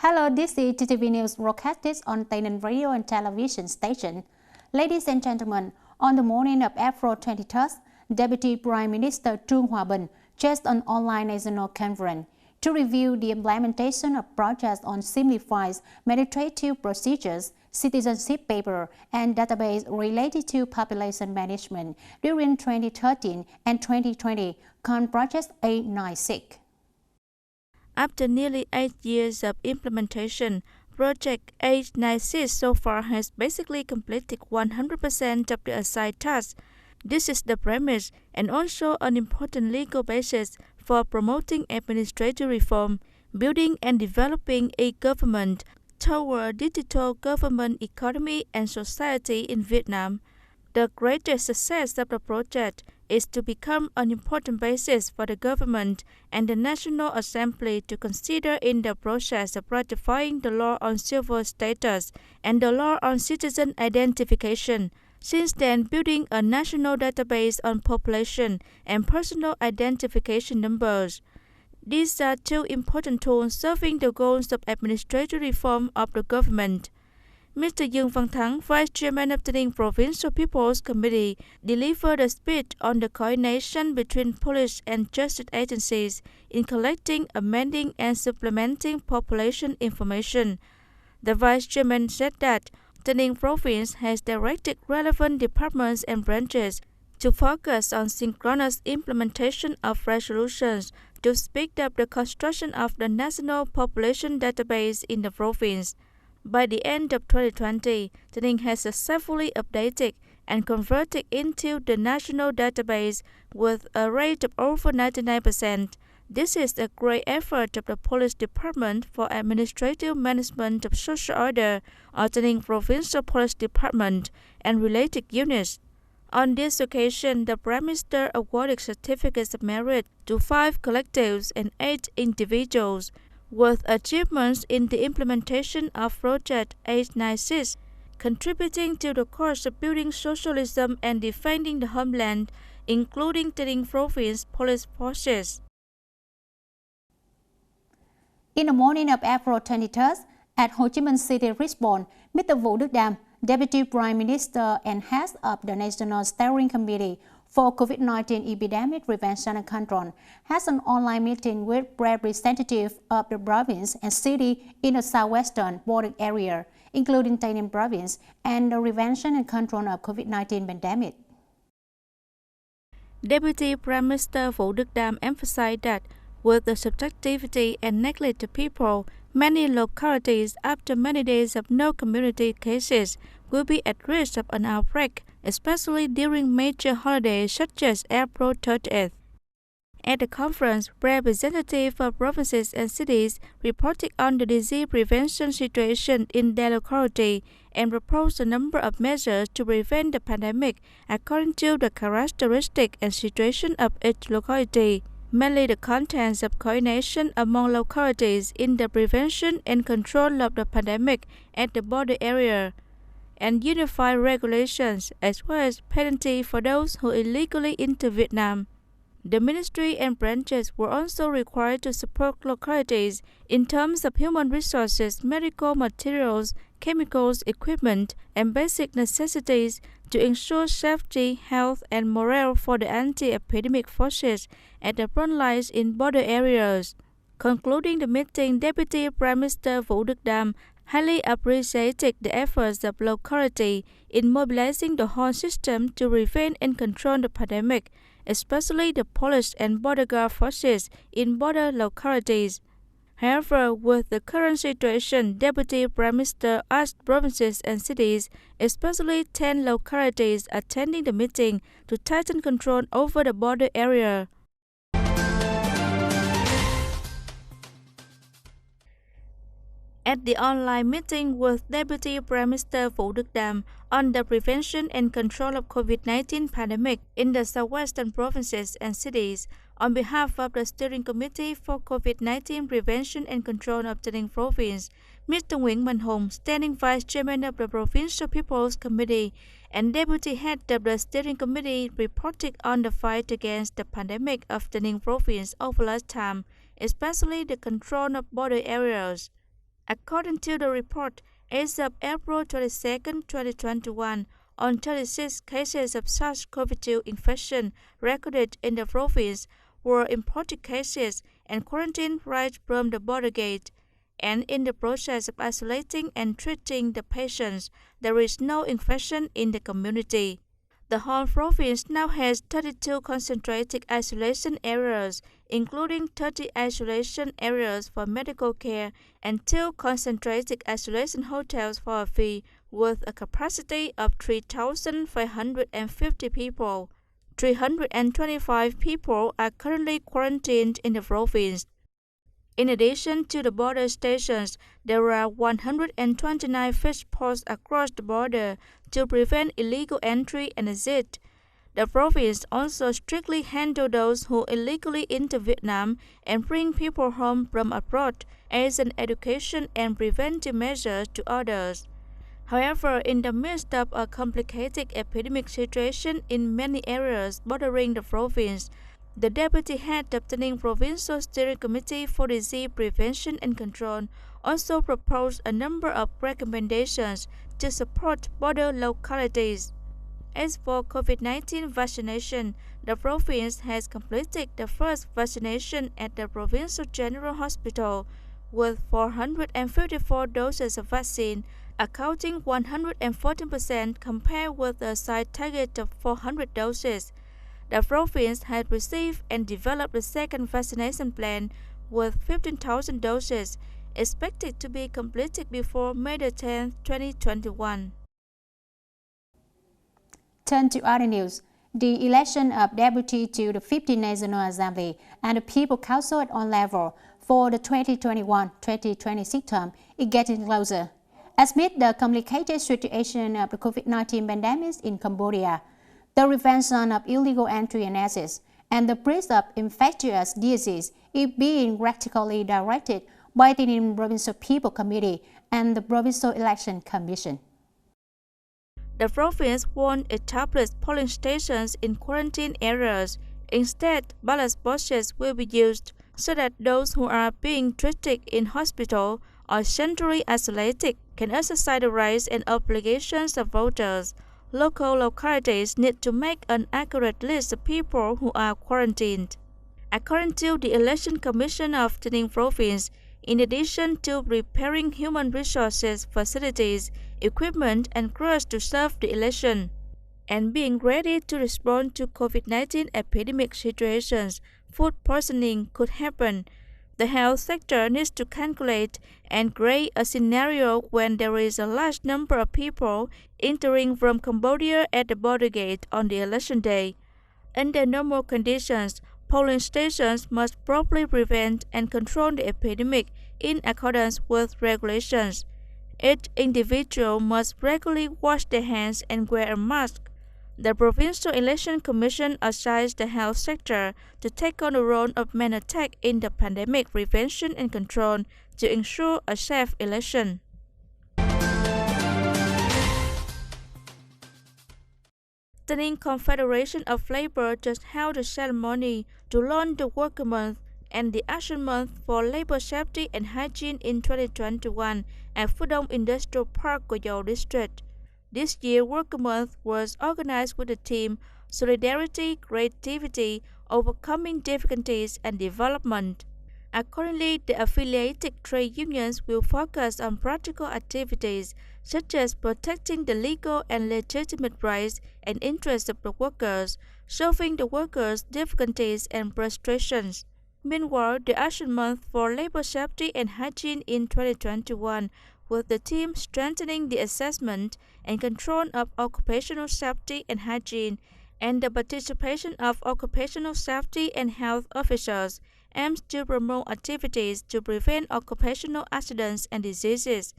Hello, this is TTVNEWS broadcasted on Tay Ninh radio and television station. Ladies and gentlemen, on the morning of April 23rd, Deputy Prime Minister Trương Hòa Bình chaired an online national conference to review the implementation of projects on simplified administrative procedures, citizenship paper, and database related to population management during 2013 and 2020, called Project 896. After nearly 8 years of implementation, Project 896 so far has basically completed 100% of the assigned tasks. This is the premise and also an important legal basis for promoting administrative reform, building and developing a government toward a digital government economy and society in Vietnam. The greatest success of the project is to become an important basis for the government and the National Assembly to consider in the process of ratifying the law on civil status and the law on citizen identification. Since then, building a national database on population and personal identification numbers. These are two important tools serving the goals of administrative reform of the government. Mr. Dương Văn Thắng, Vice Chairman of the Ninh Provincial People's Committee, delivered a speech on the coordination between police and justice agencies in collecting, amending, and supplementing population information. The Vice Chairman said that the Ninh Province has directed relevant departments and branches to focus on synchronous implementation of resolutions to speed up the construction of the National Population Database in the province. By the end of 2020, Tay Ninh has successfully updated and converted into the national database with a rate of over 99%. This is a great effort of the Police Department for Administrative Management of Social Order, or Tay Ninh Provincial Police Department, and related units. On this occasion, the Prime Minister awarded certificates of merit to 5 collectives and 8 individuals with achievements in the implementation of Project 896, contributing to the cause of building socialism and defending the homeland, including Tay Ninh Province Police Forces. In the morning of April 23rd, at Ho Chi Minh City, Lisbon, Mr. Vũ Đức Đam, Deputy Prime Minister and head of the National Steering Committee for COVID-19 Epidemic Prevention and Control, has an online meeting with representatives of the province and city in the southwestern border area, including Tay Ninh Province, and the prevention and control of COVID-19 pandemic. Deputy Prime Minister Vũ Đức Đam emphasized that with the subjectivity and neglect of people, many localities after many days of no community cases will be at risk of an outbreak, especially during major holidays such as April 30th. At the conference, representatives of provinces and cities reported on the disease prevention situation in their locality and proposed a number of measures to prevent the pandemic according to the characteristics and situation of each locality. Mainly the contents of coordination among localities in the prevention and control of the pandemic at the border area, and unified regulations as well as penalty for those who illegally enter Vietnam. The ministry and branches were also required to support localities in terms of human resources, medical materials, chemicals, equipment, and basic necessities to ensure safety, health, and morale for the anti-epidemic forces at the front lines in border areas. Concluding the meeting, Deputy Prime Minister Vũ Đức Đam highly appreciated the efforts of locality in mobilizing the whole system to prevent and control the pandemic, especially the police and border guard forces in border localities. However, with the current situation, Deputy Prime Minister asked provinces and cities, especially 10 localities attending the meeting, to tighten control over the border area. At the online meeting with Deputy Prime Minister Vũ Đức Đam on the prevention and control of COVID-19 pandemic in the southwestern provinces and cities, on behalf of the Steering Committee for COVID-19 Prevention and Control of Tay Ninh Province, Mr. Nguyễn Mạnh Hùng, Standing Vice Chairman of the Provincial People's Committee and Deputy Head of the Steering Committee, reported on the fight against the pandemic of Tay Ninh Province over last time, especially the control of border areas. According to the report, as of April 22, 2021, on 36 cases of SARS-CoV-2 infection recorded in the province were imported cases and quarantine right from the border gate. And in the process of isolating and treating the patients, there is no infection in the community. The whole province now has 32 concentrated isolation areas, including 30 isolation areas for medical care and 2 concentrated isolation hotels for a fee, with a capacity of 3,550 people. 325 people are currently quarantined in the province. In addition to the border stations, there are 129 fish posts across the border to prevent illegal entry and exit. The province also strictly handles those who illegally enter Vietnam and bring people home from abroad as an education and preventive measure to others. However, in the midst of a complicated epidemic situation in many areas bordering the province, the deputy head of the Tay Ninh Provincial Steering Committee for Disease Prevention and Control also proposed a number of recommendations to support border localities. As for COVID-19 vaccination, the province has completed the first vaccination at the Provincial General Hospital with 454 doses of vaccine, accounting 114% compared with the site target of 400 doses. The province has received and developed a second vaccination plan with 15,000 doses, expected to be completed before May 10, 2021. Turn to other news. The election of deputy to the 50th National Assembly and the People Council at all levels for the 2021-2026 term is getting closer. Amid the complicated situation of the COVID-19 pandemic in Cambodia, the prevention of illegal entry and access, and the spread of infectious disease is being practically directed by the Tay Ninh Provincial People Committee and the Provincial Election Commission. The province won't establish polling stations in quarantine areas. Instead, ballot boxes will be used so that those who are being treated in hospital or centrally isolated can exercise the rights and obligations of voters. Local localities need to make an accurate list of people who are quarantined. According to the Election Commission of Tay Ninh Province, in addition to preparing human resources, facilities, equipment, and crews to serve the election, and being ready to respond to COVID-19 epidemic situations, food poisoning could happen. The health sector needs to calculate and create a scenario when there is a large number of people entering from Cambodia at the border gate on the election day. Under normal conditions, polling stations must properly prevent and control the epidemic in accordance with regulations. Each individual must regularly wash their hands and wear a mask. The Provincial Election Commission assigns the health sector to take on the role of main attack in the pandemic prevention and control to ensure a safe election. The Ninh Confederation of Labor just held a ceremony to launch the Worker Month and the Action Month for Labor Safety and Hygiene in 2021 at Phu Dong Industrial Park, Cô Dâu District. This year, Worker Month was organized with the theme Solidarity, Creativity, Overcoming Difficulties and Development. Accordingly, the affiliated trade unions will focus on practical activities such as protecting the legal and legitimate rights and interests of the workers, solving the workers' difficulties and frustrations. Meanwhile, the Action Month for Labor Safety and Hygiene in 2021 with the theme Strengthening the Assessment and Control of Occupational Safety and Hygiene and the participation of occupational safety and health officers aims to promote activities to prevent occupational accidents and diseases.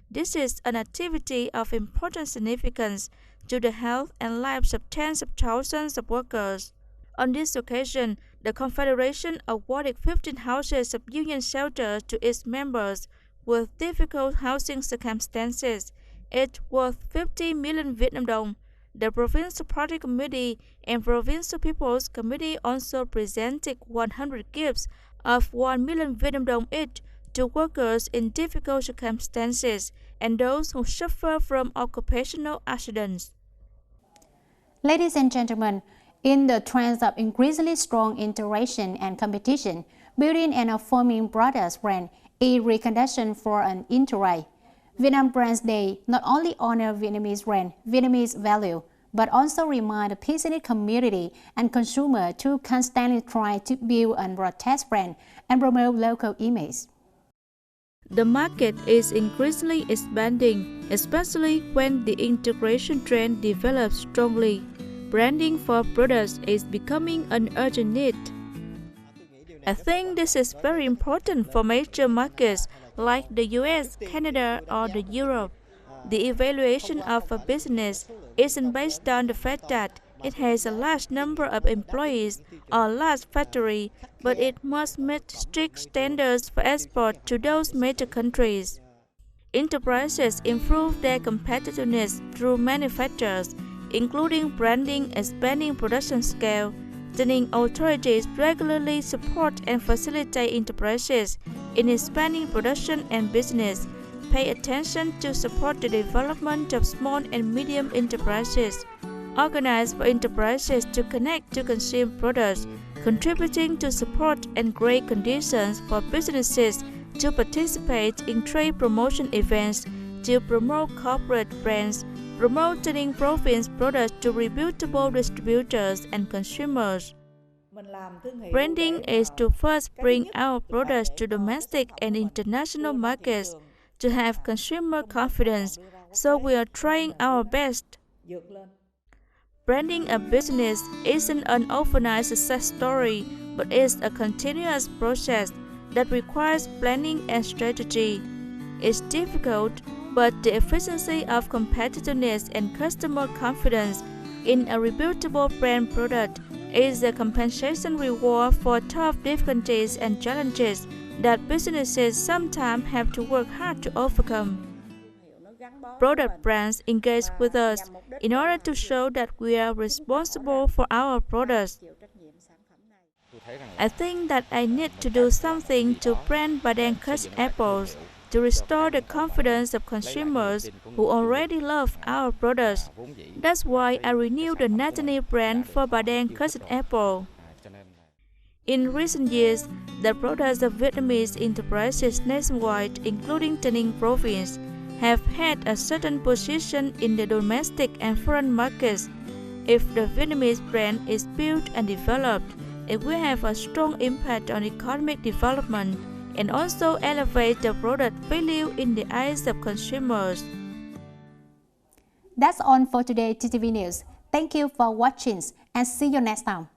This is an activity of important significance to the health and lives of tens of thousands of workers. On this occasion, the Confederation awarded 15 houses of union shelters to its members with difficult housing circumstances, each worth 50 million Vietnam dong. The Provincial Party Committee and Provincial People's Committee also presented 100 gifts of 1 million Vietnam dong each to workers in difficult circumstances and those who suffer from occupational accidents. Ladies and gentlemen, in the trends of increasingly strong interaction and competition, building and affirming brothers brand is recognition for an interest. Vietnam Brands Day not only honor Vietnamese brand, Vietnamese value, but also remind the business community and consumer to constantly try to build and protect brand and promote local image. The market is increasingly expanding, especially when the integration trend develops strongly. Branding for products is becoming an urgent need. I think this is very important for major markets like the US, Canada, or the Europe. The evaluation of a business isn't based on the fact that it has a large number of employees or a large factory, but it must meet strict standards for export to those major countries. Enterprises improve their competitiveness through manufacturers, including branding, expanding production scale. Tay authorities regularly support and facilitate enterprises in expanding production and business. Pay attention to support the development of small and medium enterprises. Organize for enterprises to connect to consumer products, contributing to support and create conditions for businesses to participate in trade promotion events, to promote corporate brands, promote Tay Ninh province products to reputable distributors and consumers. Branding is to first bring our products to domestic and international markets to have consumer confidence, so we are trying our best. Branding a business isn't an overnight success story, but is a continuous process that requires planning and strategy. It's difficult, but the efficiency of competitiveness and customer confidence in a reputable brand product is a compensation reward for tough difficulties and challenges that businesses sometimes have to work hard to overcome. Product brands engage with us in order to show that we are responsible for our products. I think that I need to do something to brand Ba Đen crushed apples to restore the confidence of consumers who already love our products. That's why I renewed the national brand for Ba Đen crushed apple. In recent years, the products of Vietnamese enterprises nationwide, including Tay Ninh province, have had a certain position in the domestic and foreign markets. If the Vietnamese brand is built and developed, it will have a strong impact on economic development and also elevate the product value in the eyes of consumers. That's all for today, TTV News. Thank you for watching and see you next time.